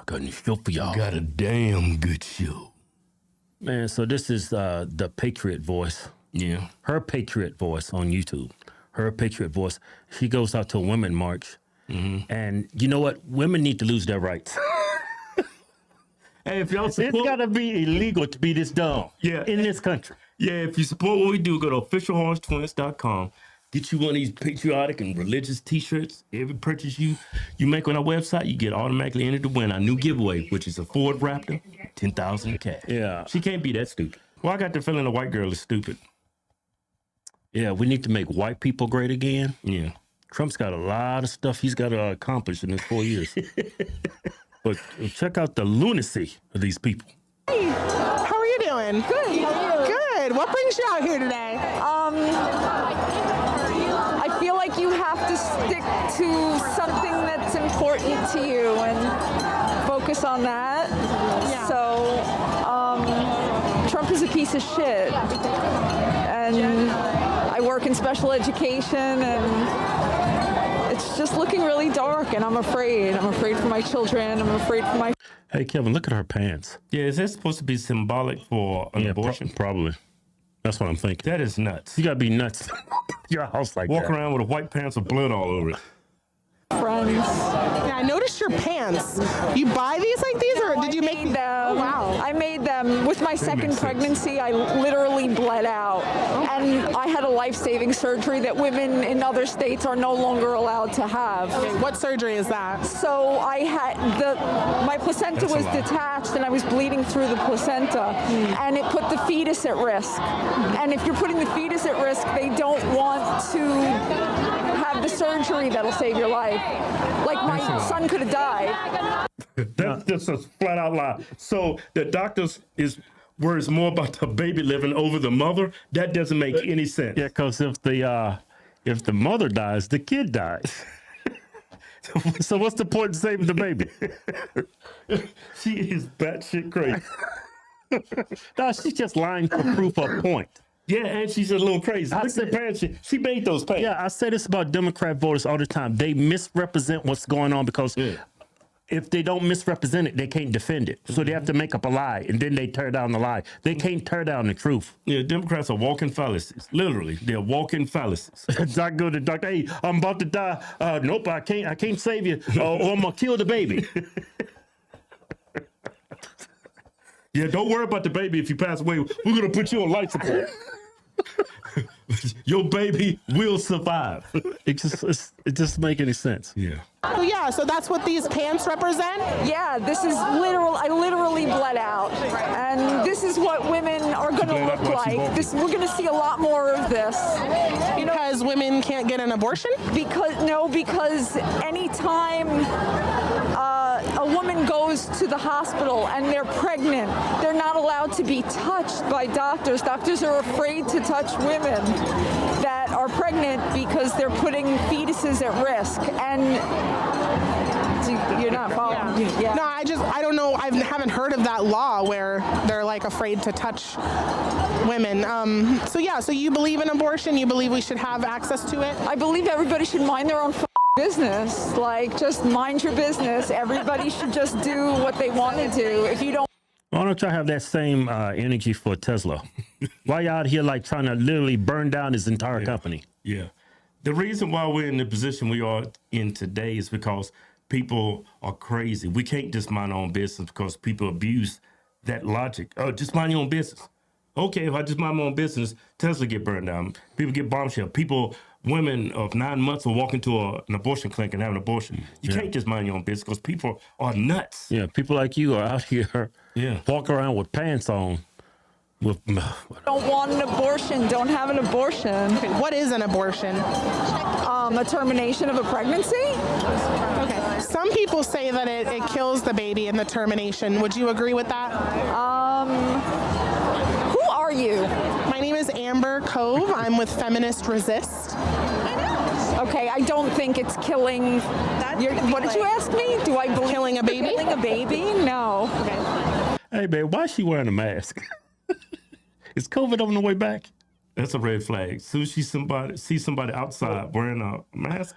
got a show for y'all. Got a damn good show. Man, so this is the Patriot Voice. Yeah. Her Patriot Voice on YouTube. Her Patriot Voice. She goes out to a women march. And you know what? Women need to lose their rights. Hey, if y'all support... It's got to be illegal to be this dumb in this country. Yeah, if you support what we do, go to officialhorsetwins.com. Get you one of these patriotic and religious T-shirts. Every purchase you make on our website, you get automatically entered to win our new giveaway, which is a Ford Raptor, $10,000 in cash. Yeah. She can't be that stupid. Well, I got the feeling a white girl is stupid. Yeah, we need to make white people great again. Yeah. Trump's got a lot of stuff he's got to accomplish in his 4 years. But check out the lunacy of these people. Hey, how are you doing? Good. How are you? Good. What brings you out here today? I feel like you have to stick to something that's important to you and focus on that. Yeah. So, Trump is a piece of shit. And I work in special education, and it's just looking really dark, and I'm afraid. I'm afraid for my children. I'm afraid for my... Hey, Kevin, look at her pants. Yeah, is that supposed to be symbolic for an abortion? Probably. That's what I'm thinking. That is nuts. You got to be nuts. Your house like Walk that. around with a white pants with blood all over it. friends. Yeah, I noticed your pants. You buy these like these, or did you make them? Oh, wow. I made them with my second pregnancy. I literally bled out, and I had a life-saving surgery that women in other states are no longer allowed to have. Okay, what surgery is that? So I had my placenta was detached, and I was bleeding through the placenta, and it put the fetus at risk. And if you're putting the fetus at risk, they don't want to have the surgery that'll save your life. Like my son could have died. That's just a flat out lie. So the doctors worries more about the baby living over the mother. That doesn't make any sense. Yeah, because if the mother dies, the kid dies. So what's the point in saving the baby? She is batshit crazy. No, she's just lying to prove her point. Yeah, and she's a little crazy. Look at the pants. She made those pants. Yeah, I say this about Democrat voters all the time. They misrepresent what's going on because if they don't misrepresent it, they can't defend it. So they have to make up a lie, and then they tear down the lie. They can't tear down the truth. Yeah, Democrats are walking fallacies. Literally, they're walking fallacies. Doc go to the doctor, hey, I'm about to die. Nope, I can't save you, or I'm gonna kill the baby. Yeah, don't worry about the baby. If you pass away, we're gonna put you on life support. Your baby will survive. It just make any sense. Yeah. Oh yeah, so that's what these pants represent? Yeah, this is literal. I literally bled out, and this is what women are going to look like. We're going to see a lot more of this. Because women can't get an abortion? Because anytime a woman goes to the hospital and they're pregnant, they're not allowed to be touched by doctors. Doctors are afraid to touch women that are pregnant because they're putting fetuses at risk. And you're not following. Yeah. No, I don't know. I haven't heard of that law where they're like afraid to touch women. So you believe in abortion? You believe we should have access to it? I believe everybody should mind their own business. Like, just mind your business. Everybody should just do what they want to do. If you don't. Why don't y'all have that same energy for Tesla? Why y'all out here like trying to literally burn down his entire company? Yeah. The reason why we're in the position we are in today is because people are crazy. We can't just mind our own business because people abuse that logic. Oh, just mind your own business. Okay, if I just mind my own business, Tesla get burned down. People get bombshell. Women of 9 months will walk into an abortion clinic and have an abortion. You can't just mind your own business because people are nuts. Yeah, people like you are out here walking around with pants on. Don't want an abortion, don't have an abortion. What is an abortion? A termination of a pregnancy. Okay. Some people say that it kills the baby in the termination. Would you agree with that? Who are you? My name is Amber Cove. I'm with Feminist Resist. Okay, I don't think it's killing. What did you ask me? Do I believe killing a baby? Killing a baby? No. Okay. Hey, babe, why is she wearing a mask? Is COVID on the way back? That's a red flag. As soon as see somebody outside wearing a mask,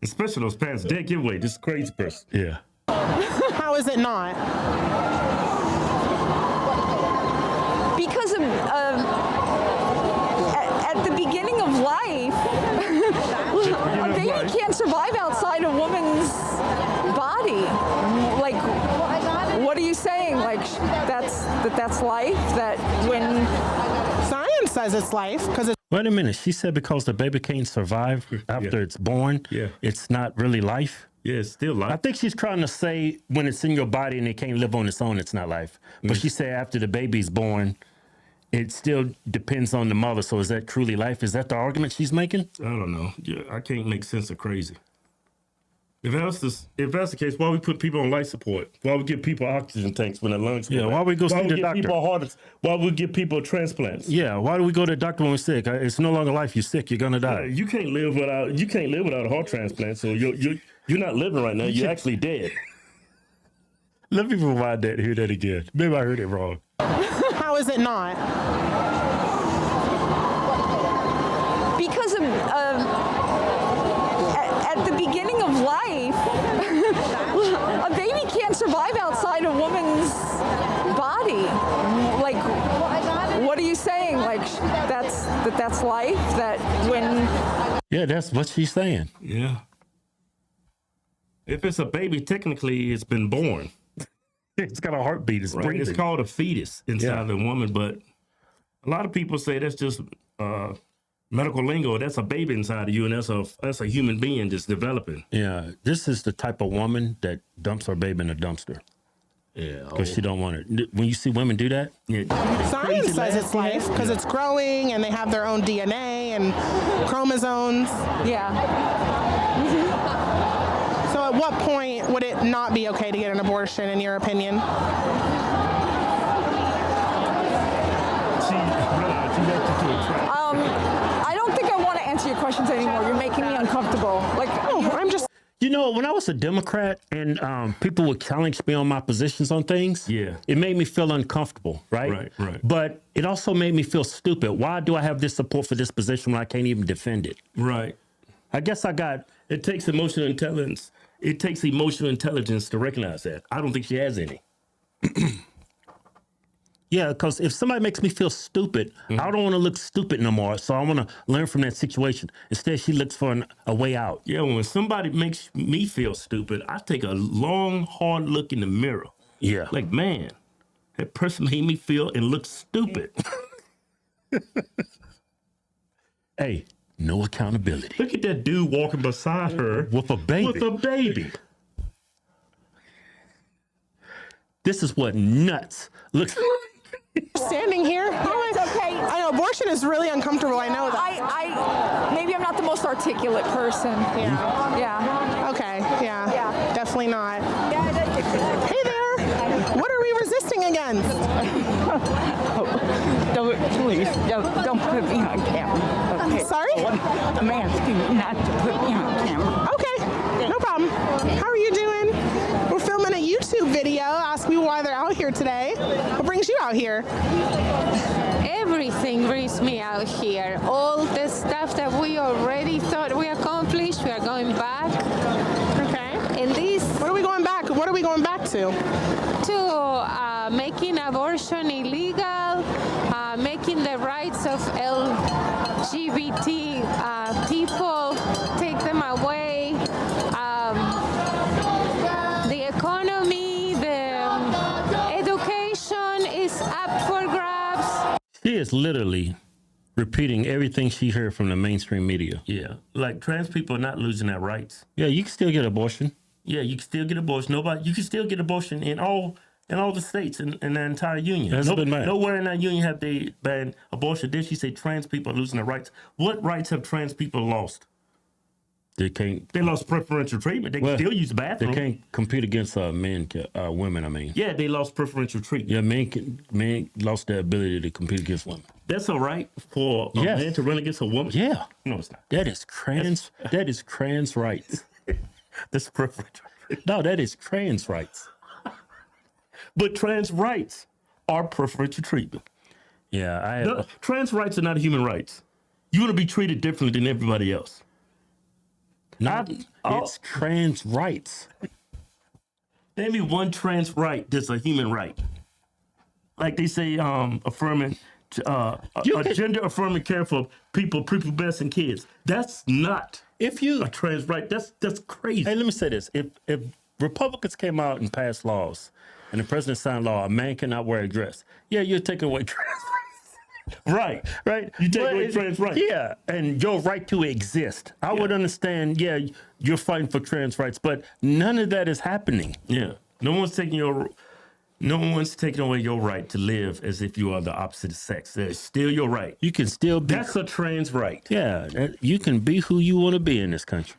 especially those pants, dead giveaway. This is crazy person. Yeah. How How is it not? Because at the beginning of life, a baby can't survive outside a woman's body. Like, what are you saying? Like, that's life? That when Science says it's life because it's Wait a minute. She said because the baby can't survive after it's born, it's not really life. Yeah, it's still life. I think she's trying to say when it's in your body and it can't live on its own, it's not life. But she said after the baby's born, it still depends on the mother. So is that truly life? Is that the argument she's making? I don't know. Yeah, I can't make sense of crazy. If that's the case, why we put people on life support? Why we give people oxygen tanks when their lungs? Yeah, why we go see the doctor? Why we give people transplants? Yeah, why do we go to the doctor when we're sick? It's no longer life. You're sick. You're gonna die. You can't live without a heart transplant. So you're not living right now. You're actually dead. Let me rewind that. Hear that again. Maybe I heard it wrong. how is it not? because at the beginning of life, a baby can't survive outside a woman's body. Like, what are you saying? Like, that's life? That when... Yeah, that's what she's saying. Yeah. If it's a baby, technically it's been born. It's got a heartbeat. It's Right? breathing. It's called a fetus inside the woman, but a lot of people say that's just medical lingo. That's a baby inside of you, and that's a human being that's developing. Yeah, this is the type of woman that dumps her baby in a dumpster Yeah. because she don't want it. When you see women do that, Science says it's life because it's growing and they have their own DNA and chromosomes. Yeah. So at what point would it not be okay to get an abortion, in your opinion? I don't think I want to answer your questions anymore. You're making me uncomfortable. Like, I'm just... you know, when I was a Democrat and people would challenge me on my positions on things, it made me feel uncomfortable, right? Right. But it also made me feel stupid. Why do I have this support for this position when I can't even defend it? Right. I guess I got... It takes emotional intelligence. It takes emotional intelligence to recognize that. I don't think she has any. Yeah, because if somebody makes me feel stupid, I don't want to look stupid no more. So I want to learn from that situation. Instead, she looks for a way out. Yeah, when somebody makes me feel stupid, I take a long, hard look in the mirror. Yeah. Like, man, that person made me feel and look stupid. Hey, no accountability. Look at that dude walking beside her With a baby. With a baby. This is what nuts looks like. Standing here? it's okay. I know, abortion is really uncomfortable. I know that. I maybe I'm not the most articulate person. Yeah. Okay, yeah. Yeah. Definitely not. Hey there! What are we resisting against? Don't put me on camera. Okay. Sorry? I'm asking you not to put me on camera. Okay, no problem. How are you doing? We're filming a YouTube video. Ask me why they're out here today. What brings you out here? Everything brings me out here. All the stuff that we already thought we accomplished, we are going back. Okay. And this What are we going back? What are we going back to? to making abortion illegal, making the rights of LGBT people, take them away, the economy, the education is up for grabs. She is literally repeating everything she heard from the mainstream media. Yeah. Like, trans people are not losing their rights. Yeah, you can still get abortion. Yeah, you can still get abortion. You can still get abortion in all the states in the entire union. Hasn't been banned. Nowhere in that union have they banned abortion. Did she say trans people are losing their rights? What rights have trans people lost? They can't. They lost preferential treatment. They can still use the They bathroom. can't compete against women. I mean, Yeah, they lost preferential treatment. yeah, men lost their ability to compete against women. That's all right for a Yes. man to run against a woman? Yeah, No, it's not. that is trans. That is trans rights. That's preferential treatment. No, that is trans rights. But trans rights are preferential treatment. Yeah, I have. No, trans rights are not human rights. You want to be treated differently than everybody else. Not, it's trans rights. Name me one trans right that's a human right. Like they say, affirming, a gender affirming care for people, prepubescent kids. That's not If you a trans right. That's crazy. Hey, let me say this: if Republicans came out and passed laws, and the president signed law, a man cannot wear a dress. Yeah, you're taking away trans rights. Right. You take But away it- trans rights. Yeah, and your right to exist. I would understand. Yeah, you're fighting for trans rights, but none of that is happening. Yeah. No one's taking away your right to live as if you are the opposite sex. It's still your right. You can still be. That's a trans right. Yeah, you can be who you want to be in this country.